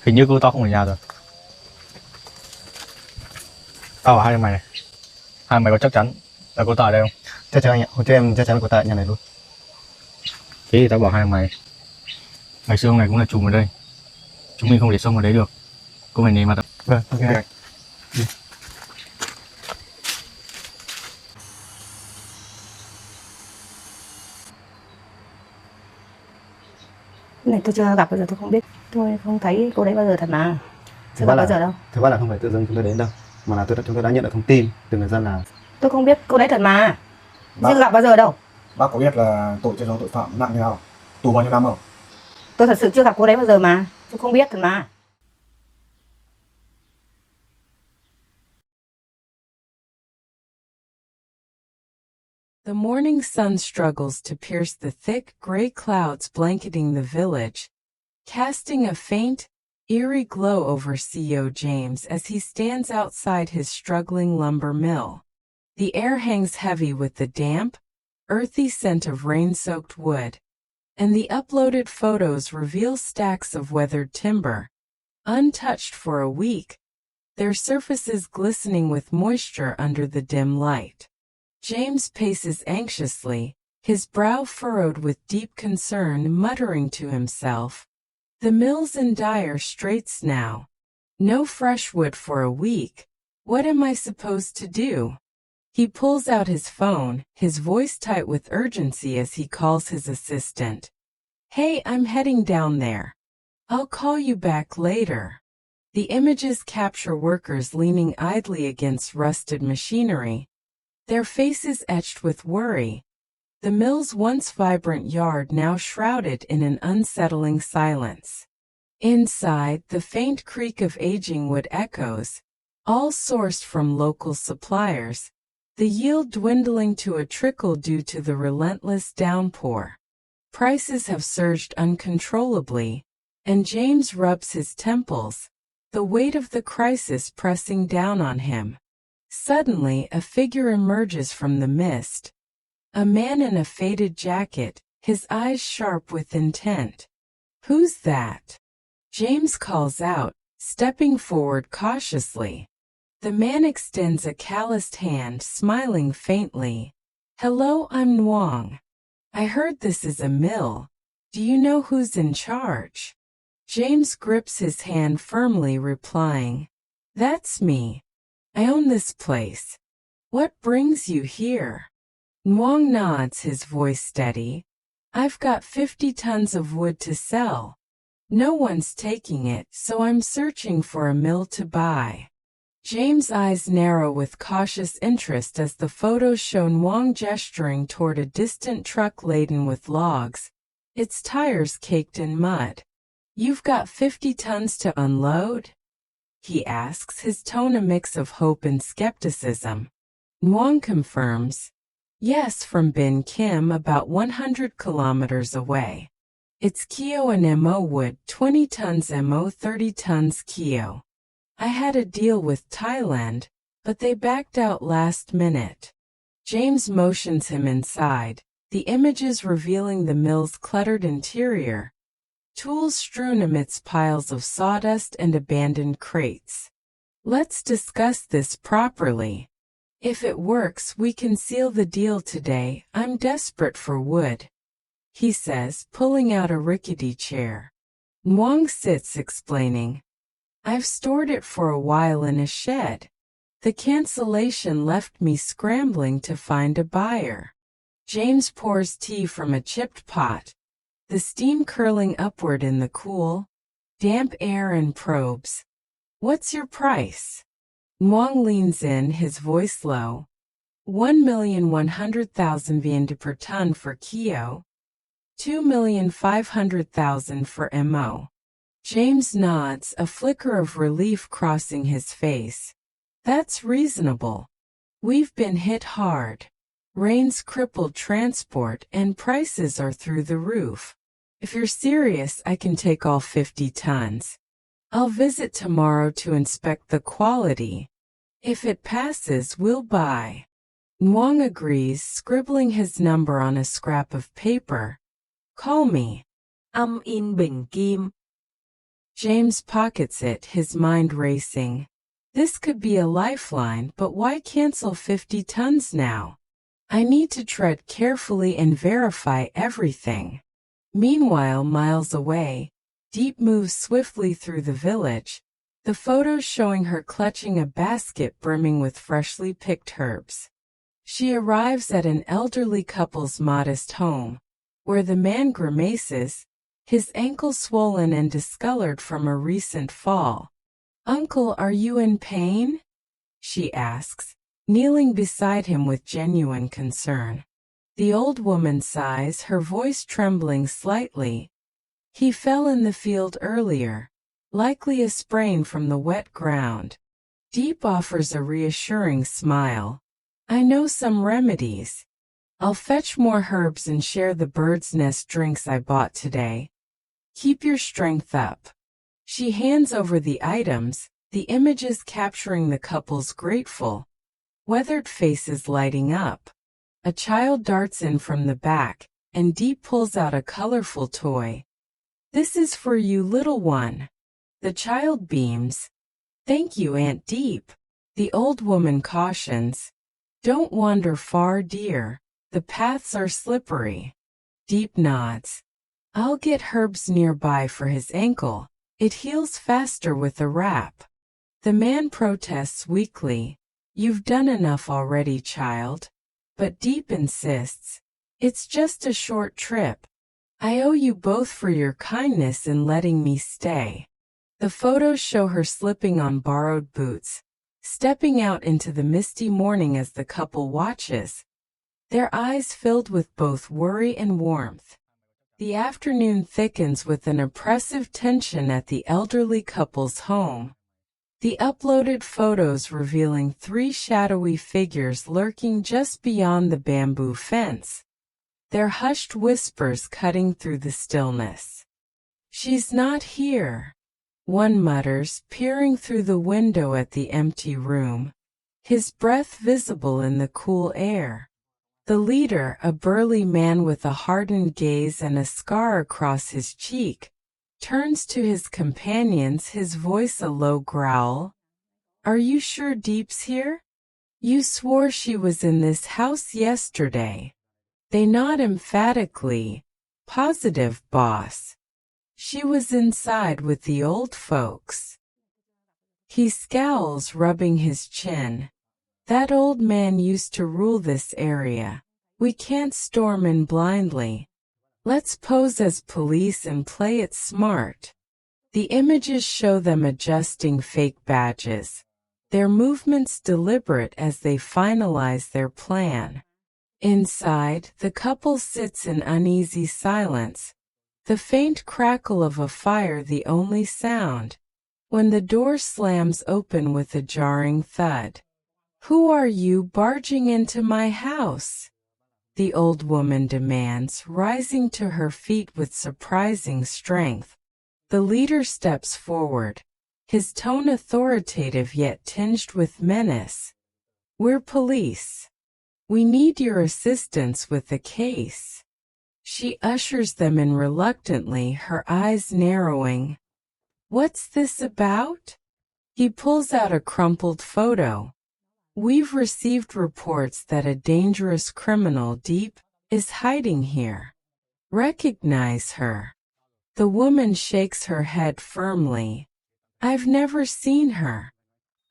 Hình như cô tao không ở nhà rồi. Tao ở hai thằng mày này. Hai mày có chắc chắn là cô tao ở đây không? Chắc chắn anh ạ, hôm trước em chắc chắn là cô ta ở nhà này luôn. Thế thì tao bảo hai thằng mày. Ngày xưa ông này cũng là trùm ở đây. Chúng mình không thể xông vào đấy được. Cô mày nề mặt. Vâng, ok anh. Này tôi chưa gặp bao giờ, tôi không biết. Tôi không thấy cô đấy bao giờ thật mà. Chưa gặp bao giờ đâu. Thực ra là không phải tự dưng chúng tôi đến đâu, mà là chúng tôi đã nhận được thông tin từ người dân là Tôi không biết cô đấy thật mà. Chưa gặp bao giờ đâu. Bác có biết là tội che giấu tội phạm nặng như nào? Tù bao nhiêu năm không? Tôi thật sự chưa gặp cô đấy bao giờ mà. Tôi không biết thật mà. The morning sun struggles to pierce the thick gray clouds blanketing the village, casting a faint, eerie glow over C.O. James as he stands outside his struggling lumber mill. The air hangs heavy with the damp, earthy scent of rain-soaked wood, and the uploaded photos reveal stacks of weathered timber, untouched for a week, their surfaces glistening with moisture under the dim light. James paces anxiously, his brow furrowed with deep concern, muttering to himself, "The mill's in dire straits now. No fresh wood for a week. What am I supposed to do?" He pulls out his phone, his voice tight with urgency as he calls his assistant. "Hey, I'm heading down there. I'll call you back later." The images capture workers leaning idly against rusted machinery, their faces etched with worry, the mill's once vibrant yard now shrouded in an unsettling silence. Inside, the faint creak of aging wood echoes, all sourced from local suppliers, the yield dwindling to a trickle due to the relentless downpour. Prices have surged uncontrollably, and James rubs his temples, the weight of the crisis pressing down on him. Suddenly, a figure emerges from the mist. A man in a faded jacket, his eyes sharp with intent. "Who's that?" James calls out, stepping forward cautiously. The man extends a calloused hand, smiling faintly. "Hello, I'm Nguyen. I heard this is a mill. Do you know who's in charge?" James grips his hand firmly, replying, "That's me. I own this place. What brings you here?" Nguyen nods, his voice steady. "I've got 50 tons of wood to sell. No one's taking it, so I'm searching for a mill to buy." James' eyes narrow with cautious interest as the photos show Nguyen gesturing toward a distant truck laden with logs, its tires caked in mud. "You've got 50 tons to unload?" he asks, his tone a mix of hope and skepticism. Nguyen confirms, "Yes, from Bin Kim, about 100 kilometers away. It's Keo and Mo wood, 20 tons Mo, 30 tons Keo. I had a deal with Thailand, but they backed out last minute." James motions him inside, the images revealing the mill's cluttered interior, tools strewn amidst piles of sawdust and abandoned crates. "Let's discuss this properly. If it works, we can seal the deal today. I'm desperate for wood," he says, pulling out a rickety chair. Nguyen sits, explaining, "I've stored it for a while in a shed. The cancellation left me scrambling to find a buyer." James pours tea from a chipped pot, the steam curling upward in the cool, damp air, and probes, "What's your price?" Nguyen leans in, his voice low. 1,100,000 VND per ton for Keo, 2,500,000 for Mo. James nods, a flicker of relief crossing his face. "That's reasonable. We've been hit hard. Rain's crippled transport and prices are through the roof. If you're serious, I can take all 50 tons. I'll visit tomorrow to inspect the quality. If it passes, we'll buy." Nguyen agrees, scribbling his number on a scrap of paper. "Call me." In Bình Kim. James pockets it, his mind racing. This could be a lifeline, but why cancel 50 tons now? I need to tread carefully and verify everything. Meanwhile, miles away, Diep moves swiftly through the village, the photos showing her clutching a basket brimming with freshly picked herbs. She arrives at an elderly couple's modest home, where the man grimaces, his ankle swollen and discolored from a recent fall. "Uncle, are you in pain?" she asks, kneeling beside him with genuine concern. The old woman sighs, her voice trembling slightly. "He fell in the field earlier, likely a sprain from the wet ground." Diep offers a reassuring smile. "I know some remedies. I'll fetch more herbs and share the bird's nest drinks I bought today. Keep your strength up." She hands over the items, the images capturing the couple's grateful, weathered faces lighting up. A child darts in from the back, and Diep pulls out a colorful toy. "This is for you, little one." The child beams. "Thank you, Aunt Diep." The old woman cautions. "Don't wander far, dear. The paths are slippery." Diep nods. "I'll get herbs nearby for his ankle. It heals faster with a wrap." The man protests weakly. "You've done enough already, child." But Diep insists. "It's just a short trip. I owe you both for your kindness in letting me stay." The photos show her slipping on borrowed boots, stepping out into the misty morning as the couple watches, their eyes filled with both worry and warmth. The afternoon thickens with an oppressive tension at the elderly couple's home. The uploaded photos revealing 3 shadowy figures lurking just beyond the bamboo fence, their hushed whispers cutting through the stillness. "She's not here," one mutters, peering through the window at the empty room, his breath visible in the cool air. The leader, a burly man with a hardened gaze and a scar across his cheek, turns to his companions, his voice a low growl. "Are you sure Diep's here? You swore she was in this house yesterday." They nod emphatically. "Positive, boss. She was inside with the old folks." He scowls, rubbing his chin. "That old man used to rule this area. We can't storm in blindly. Let's pose as police and play it smart." The images show them adjusting fake badges, their movements deliberate as they finalize their plan. Inside, the couple sits in uneasy silence, the faint crackle of a fire the only sound, when the door slams open with a jarring thud. "Who are you barging into my house?" the old woman demands, rising to her feet with surprising strength. The leader steps forward, his tone authoritative yet tinged with menace. "We're police. We need your assistance with the case." She ushers them in reluctantly, her eyes narrowing. "What's this about?" He pulls out a crumpled photo. "We've received reports that a dangerous criminal, Diep, is hiding here. Recognize her?" The woman shakes her head firmly. "I've never seen her.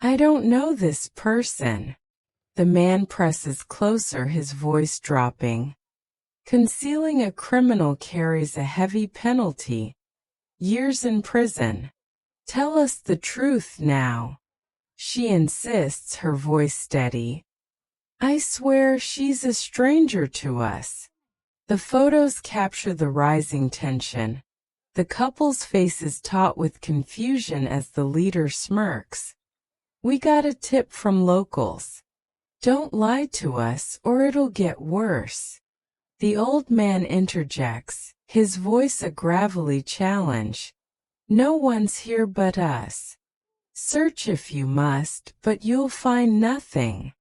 I don't know this person." The man presses closer, his voice dropping. "Concealing a criminal carries a heavy penalty. Years in prison. Tell us the truth now." She insists, her voice steady. "I swear she's a stranger to us." The photos capture the rising tension, the couple's faces taut with confusion as the leader smirks. "We got a tip from locals. Don't lie to us or it'll get worse." The old man interjects, his voice a gravelly challenge. "No one's here but us. Search if you must, but you'll find nothing."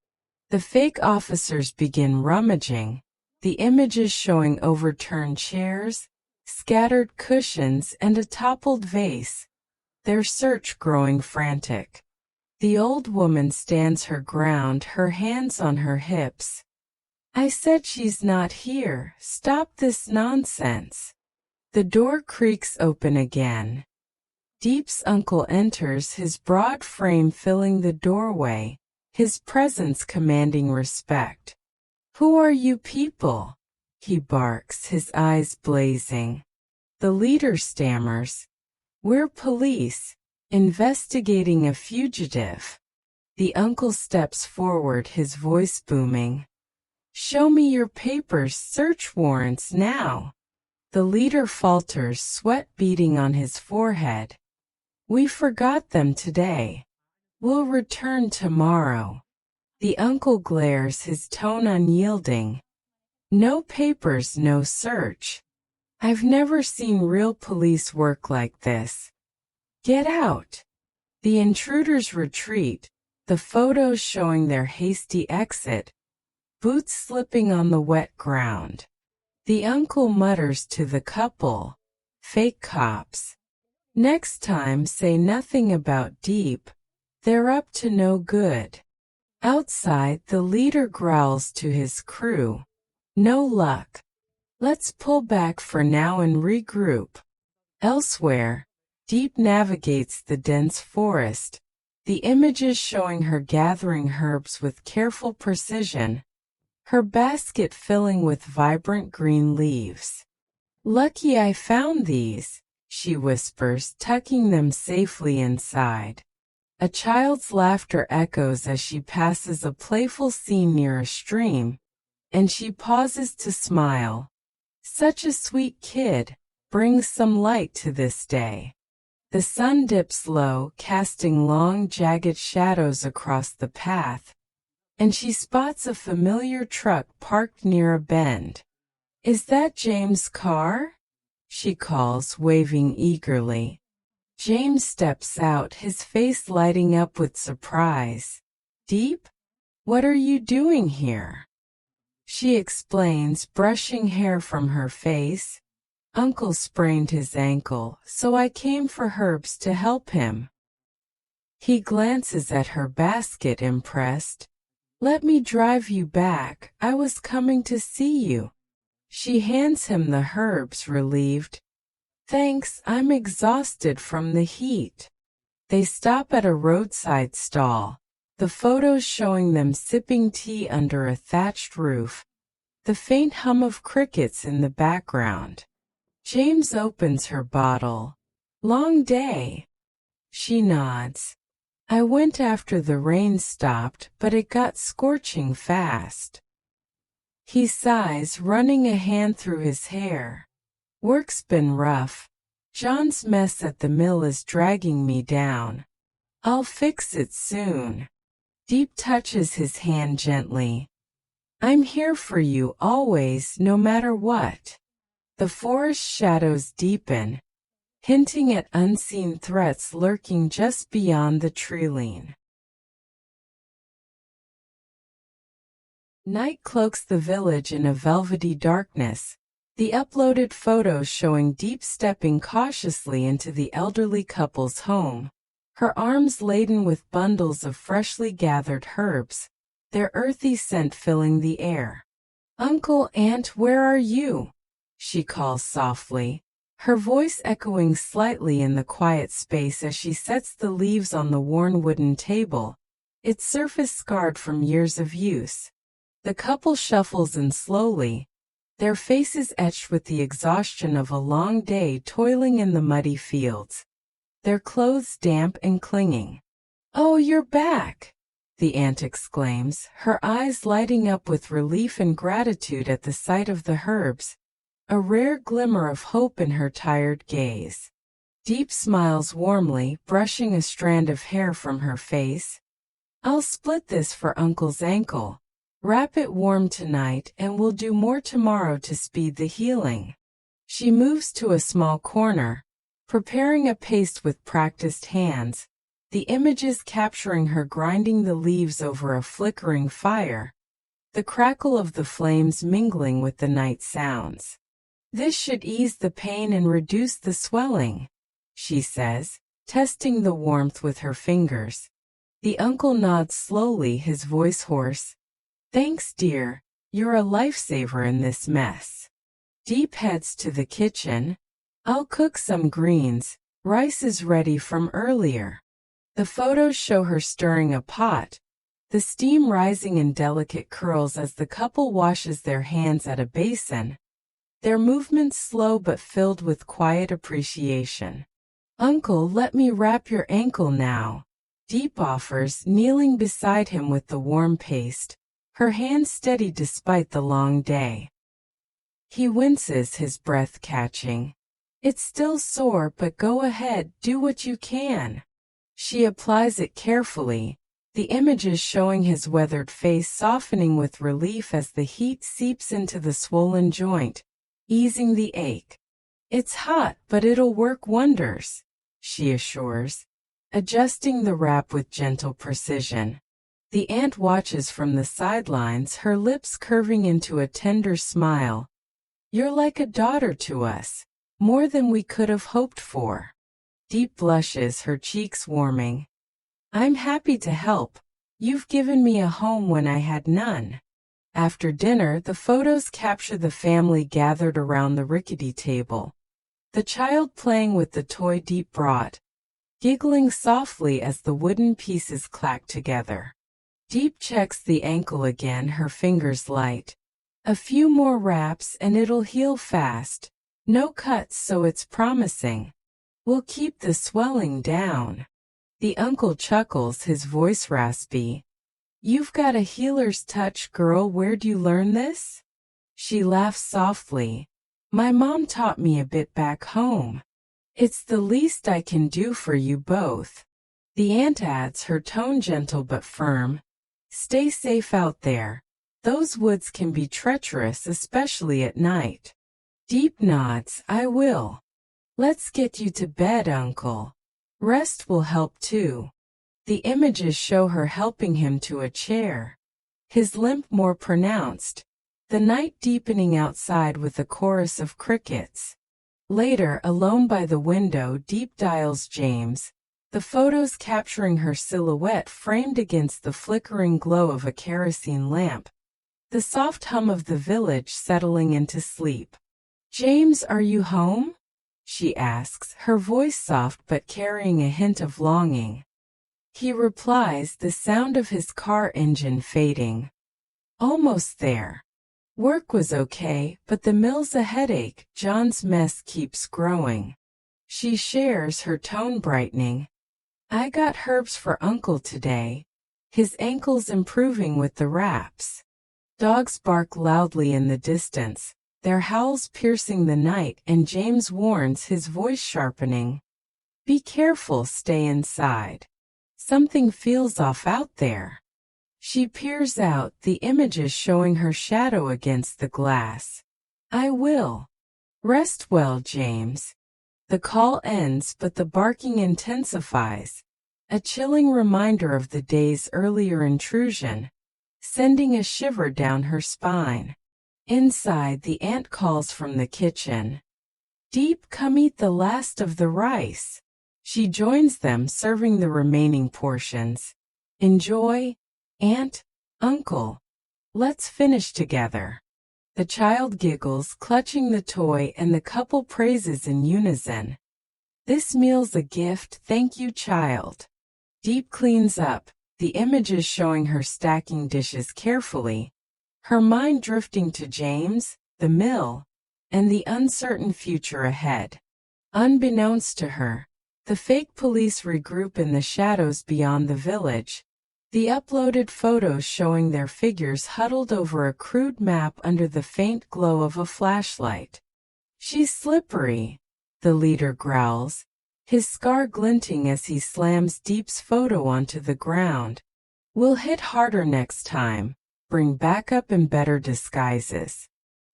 The fake officers begin rummaging, the images showing overturned chairs, scattered cushions, and a toppled vase, their search growing frantic. The old woman stands her ground, her hands on her hips. I said she's not here. Stop this nonsense. The door creaks open again. Diep's uncle enters, his broad frame filling the doorway, his presence commanding respect. Who are you people? He barks, his eyes blazing. The leader stammers. We're police, investigating a fugitive. The uncle steps forward, his voice booming. Show me your papers, search warrants now. The leader falters, sweat beading on his forehead. We forgot them today. We'll return tomorrow. The uncle glares, his tone unyielding. No papers, no search. I've never seen real police work like this. Get out. The intruders retreat, the photos showing their hasty exit, boots slipping on the wet ground. The uncle mutters to the couple, fake cops. Next time say nothing about Diep. They're up to no good. Outside, the leader growls to his crew. No luck. Let's pull back for now and regroup. Elsewhere, Diep navigates the dense forest, the images showing her gathering herbs with careful precision, her basket filling with vibrant green leaves. Lucky I found these, she whispers, tucking them safely inside. A child's laughter echoes as she passes a playful scene near a stream, and she pauses to smile. Such a sweet kid, brings some light to this day. The sun dips low, casting long, jagged shadows across the path, and she spots a familiar truck parked near a bend. Is that James' car? She calls, waving eagerly. James steps out, his face lighting up with surprise. Diep? What are you doing here? She explains, brushing hair from her face. Uncle sprained his ankle, so I came for herbs to help him. He glances at her basket, impressed. Let me drive you back, I was coming to see you. She hands him the herbs, relieved. Thanks, I'm exhausted from the heat. They stop at a roadside stall, the photos showing them sipping tea under a thatched roof, the faint hum of crickets in the background. James opens her bottle. Long day. She nods. I went after the rain stopped, but it got scorching fast. He sighs, running a hand through his hair. Work's been rough. John's mess at the mill is dragging me down. I'll fix it soon. Diep touches his hand gently. I'm here for you always, no matter what. The forest shadows deepen, hinting at unseen threats lurking just beyond the treeline. Night cloaks the village in a velvety darkness, the uploaded photos showing Diep stepping cautiously into the elderly couple's home, her arms laden with bundles of freshly gathered herbs, their earthy scent filling the air. Uncle, Aunt, where are you? She calls softly, her voice echoing slightly in the quiet space as she sets the leaves on the worn wooden table, its surface scarred from years of use. The couple shuffles in slowly, their faces etched with the exhaustion of a long day toiling in the muddy fields, their clothes damp and clinging. Oh, you're back! The aunt exclaims, her eyes lighting up with relief and gratitude at the sight of the herbs, a rare glimmer of hope in her tired gaze. Diep smiles warmly, brushing a strand of hair from her face. I'll split this for Uncle's ankle. Wrap it warm tonight and we'll do more tomorrow to speed the healing. She moves to a small corner, preparing a paste with practiced hands, the images capturing her grinding the leaves over a flickering fire, the crackle of the flames mingling with the night sounds. This should ease the pain and reduce the swelling, she says, testing the warmth with her fingers. The uncle nods slowly, his voice hoarse. Thanks, dear. You're a lifesaver in this mess. Diep heads to the kitchen. I'll cook some greens. Rice is ready from earlier. The photos show her stirring a pot, the steam rising in delicate curls as the couple washes their hands at a basin, their movements slow but filled with quiet appreciation. Uncle, let me wrap your ankle now, Diep offers, kneeling beside him with the warm paste, her hands steady despite the long day. He winces, his breath catching. It's still sore, but go ahead, do what you can. She applies it carefully, the images showing his weathered face softening with relief as the heat seeps into the swollen joint, easing the ache. It's hot, but it'll work wonders, she assures, adjusting the wrap with gentle precision. The aunt watches from the sidelines, her lips curving into a tender smile. You're like a daughter to us, more than we could have hoped for. Diep blushes, her cheeks warming. I'm happy to help. You've given me a home when I had none. After dinner, the photos capture the family gathered around the rickety table. The child playing with the toy Diep brought, giggling softly as the wooden pieces clack together. Diep checks the ankle again, her fingers light. A few more wraps and it'll heal fast. No cuts, so it's promising. We'll keep the swelling down. The uncle chuckles, his voice raspy. You've got a healer's touch, girl. Where'd you learn this? She laughs softly. My mom taught me a bit back home. It's the least I can do for you both. The aunt adds, her tone gentle but firm. Stay safe out there. Those woods can be treacherous, especially at night. Diep nods. I will. Let's get you to bed, uncle. Rest will help too. The images show her helping him to a chair, his limp more pronounced, the night deepening outside with a chorus of crickets. Later, alone by the window, Diep dials James, the photos capturing her silhouette framed against the flickering glow of a kerosene lamp, the soft hum of the village settling into sleep. James, are you home? She asks, her voice soft but carrying a hint of longing. He replies, the sound of his car engine fading. Almost there. Work was okay, but the mill's a headache. John's mess keeps growing. She shares, her tone brightening. I got herbs for Uncle today. His ankle's improving with the wraps. Dogs bark loudly in the distance, their howls piercing the night, and James warns, his voice sharpening. Be careful, stay inside. Something feels off out there. She peers out, the images showing her shadow against the glass. I will. Rest well, James. The call ends, but the barking intensifies, a chilling reminder of the day's earlier intrusion, sending a shiver down her spine. Inside, the aunt calls from the kitchen. Diep, come eat the last of the rice. She joins them, serving the remaining portions. Enjoy, Aunt, Uncle. Let's finish together. The child giggles, clutching the toy, and the couple praises in unison. This meal's a gift, thank you, child. Diep cleans up, the images showing her stacking dishes carefully, her mind drifting to James, the mill, and the uncertain future ahead. Unbeknownst to her, the fake police regroup in the shadows beyond the village, the uploaded photos showing their figures huddled over a crude map under the faint glow of a flashlight. She's slippery, the leader growls, his scar glinting as he slams Diep's photo onto the ground. We'll hit harder next time, bring backup in better disguises.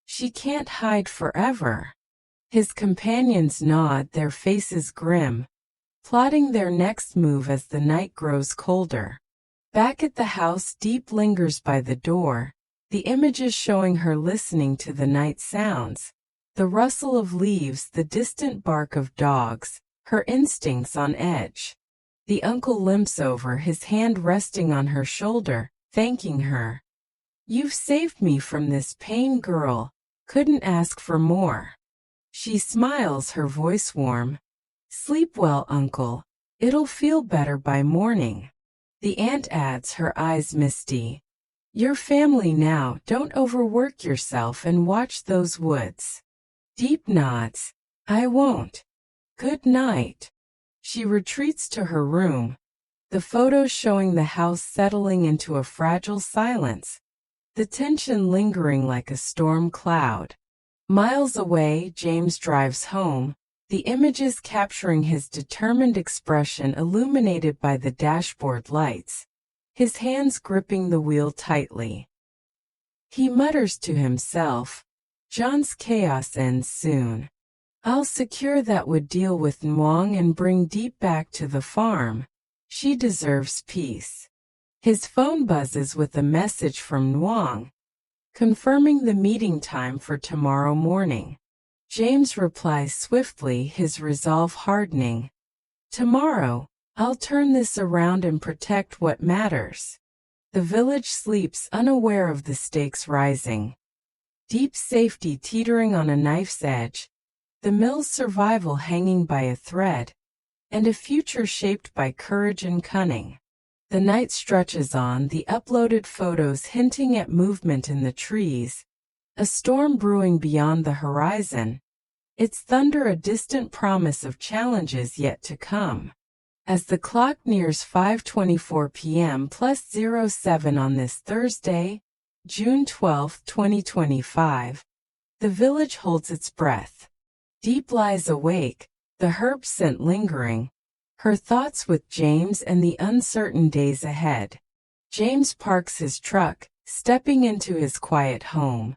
She can't hide forever. His companions nod, their faces grim, plotting their next move as the night grows colder. Back at the house, Diep lingers by the door, the images showing her listening to the night sounds, the rustle of leaves, the distant bark of dogs, her instincts on edge. The uncle limps over, his hand resting on her shoulder, thanking her. "You've saved me from this pain, girl. Couldn't ask for more." She smiles, her voice warm. "Sleep well, uncle. It'll feel better by morning." The aunt adds, her eyes misty. "Your family now, don't overwork yourself and watch those woods." Diep nods. "I won't. Good night." She retreats to her room, the photos showing the house settling into a fragile silence, the tension lingering like a storm cloud. Miles away, James drives home, the images capturing his determined expression illuminated by the dashboard lights, his hands gripping the wheel tightly. He mutters to himself, "John's chaos ends soon. I'll secure that would deal with Nguyen and bring Diep back to the farm. She deserves peace." His phone buzzes with a message from Nguyen, confirming the meeting time for tomorrow morning. James replies swiftly, his resolve hardening. "Tomorrow, I'll turn this around and protect what matters." The village sleeps, unaware of the stakes rising. Diep's safety teetering on a knife's edge, the mill's survival hanging by a thread, and a future shaped by courage and cunning. The night stretches on, the uploaded photos hinting at movement in the trees, a storm brewing beyond the horizon, its thunder a distant promise of challenges yet to come. As the clock nears 5:24 p.m. +07 on this Thursday, June 12, 2025, the village holds its breath. Diep lies awake, the herb scent lingering, her thoughts with James and the uncertain days ahead. James parks his truck, stepping into his quiet home,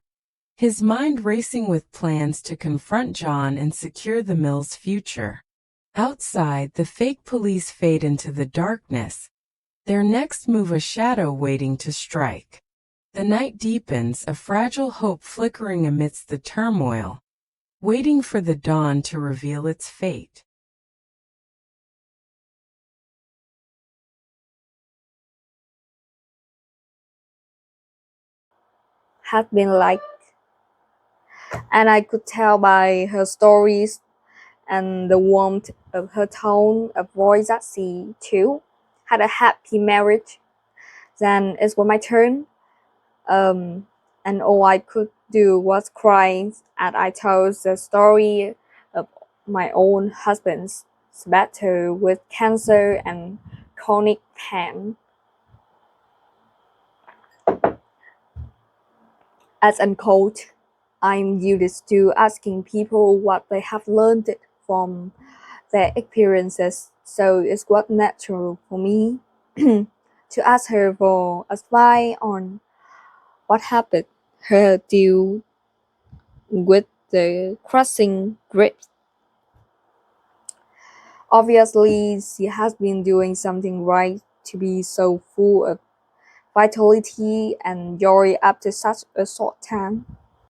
his mind racing with plans to confront John and secure the mill's future. Outside, the fake police fade into the darkness, their next move a shadow waiting to strike. The night deepens, a fragile hope flickering amidst the turmoil, waiting for the dawn to reveal its fate. Had been like, and I could tell by her stories and the warmth of her tone of voice that she, too, had a happy marriage. Then it was my turn, and all I could do was cry as I told the story of my own husband's battle with cancer and chronic pain. As unquote, I'm used to asking people what they have learned from their experiences, so it was natural for me to ask her for advice on what happened her deal with the crushing grief. Obviously, she has been doing something right to be so full of vitality and joy after such a short time.